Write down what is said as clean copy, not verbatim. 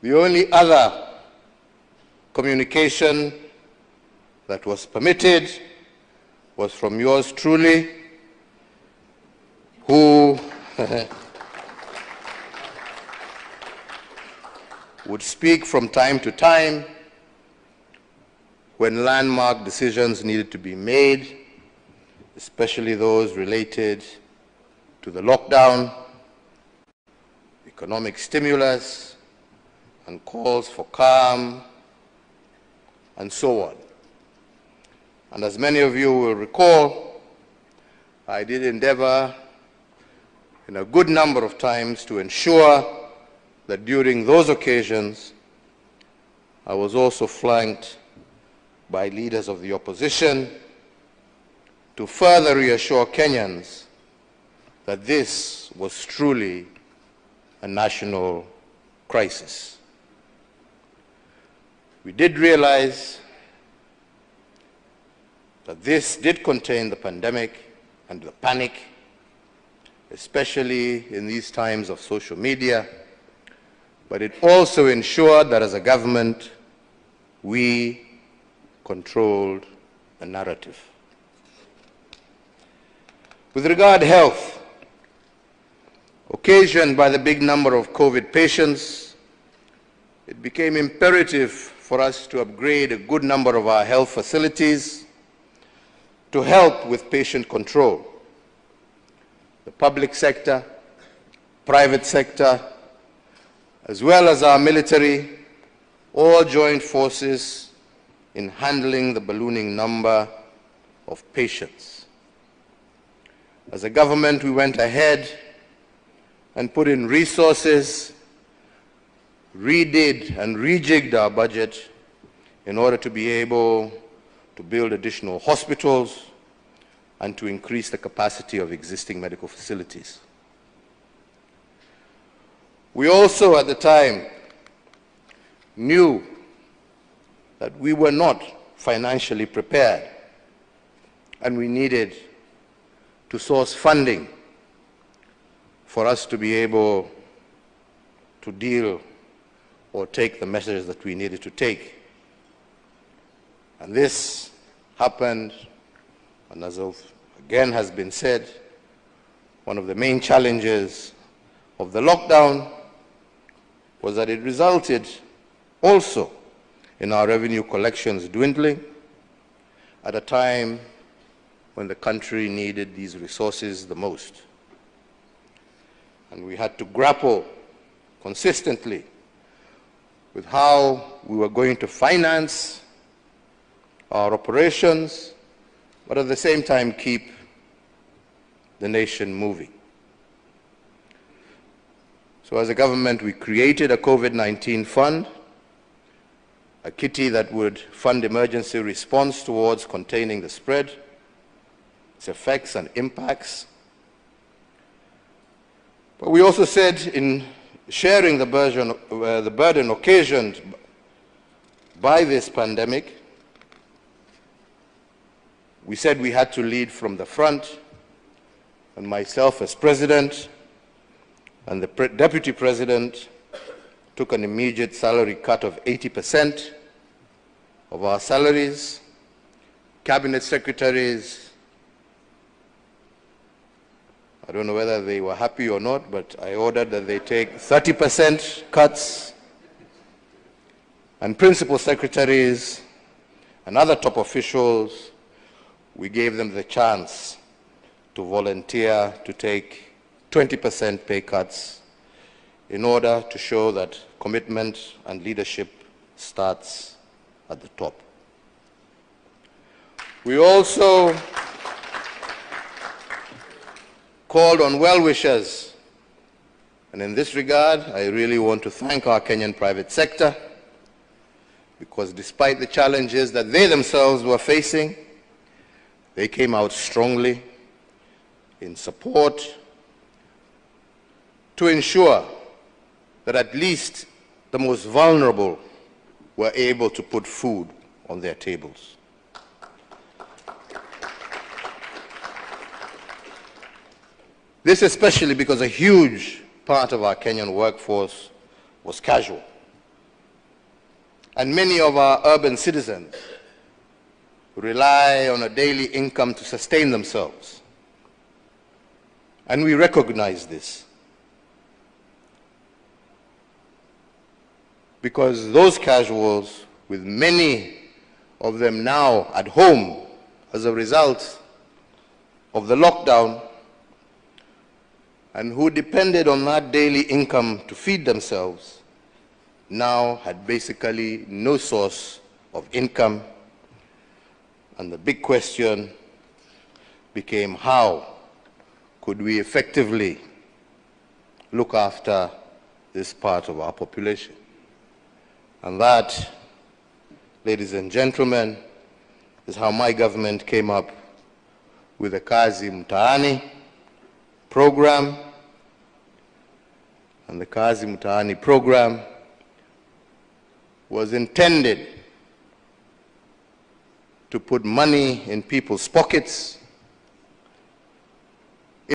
The only other communication that was permitted was from yours truly, who would speak from time to time when landmark decisions needed to be made, especially those related to the lockdown, economic stimulus, and calls for calm, and so on. And as many of you will recall, I did endeavor in a good number of times to ensure that during those occasions, I was also flanked by leaders of the opposition to further reassure Kenyans that this was truly a national crisis. We did realize that this did contain the pandemic and the panic, especially in these times of social media, but it also ensured that as a government, we controlled the narrative. With regard to health, occasioned by the big number of COVID patients, it became imperative for us to upgrade a good number of our health facilities to help with patient control. The public sector, private sector, as well as our military, all joined forces in handling the ballooning number of patients. As a government, we went ahead and put in resources, redid and rejigged our budget in order to be able to build additional hospitals and to increase the capacity of existing medical facilities. We also, at the time, knew that we were not financially prepared and we needed to source funding for us to be able to deal or take the measures that we needed to take. And this happened, and as again has been said, one of the main challenges of the lockdown was that it resulted also in our revenue collections dwindling at a time when the country needed these resources the most. And we had to grapple consistently with how we were going to finance our operations, but at the same time keep the nation moving. So as a government, we created a COVID-19 fund, a kitty that would fund emergency response towards containing the spread, its effects and impacts. But we also said in sharing the burden occasioned by this pandemic, we said we had to lead from the front, and myself as president and the deputy president took an immediate salary cut of 80% of our salaries. Cabinet secretaries, I don't know whether they were happy or not, but I ordered that they take 30% cuts. And principal secretaries and other top officials, we gave them the chance to volunteer to take 20% pay cuts in order to show that commitment and leadership starts at the top. We also called on well-wishers, and in this regard, I really want to thank our Kenyan private sector, because despite the challenges that they themselves were facing, they came out strongly in support to ensure that at least the most vulnerable were able to put food on their tables. This especially because a huge part of our Kenyan workforce was casual, And many of our urban citizens rely on a daily income to sustain themselves. And we recognize this, because those casuals, with many of them now at home as a result of the lockdown, and who depended on that daily income to feed themselves, now had basically no source of income. And the big question became, how could we effectively look after this part of our population? And that, ladies and gentlemen, is how my government came up with the Kazi Mtaani program. And the Kazi Mtaani program was intended to put money in people's pockets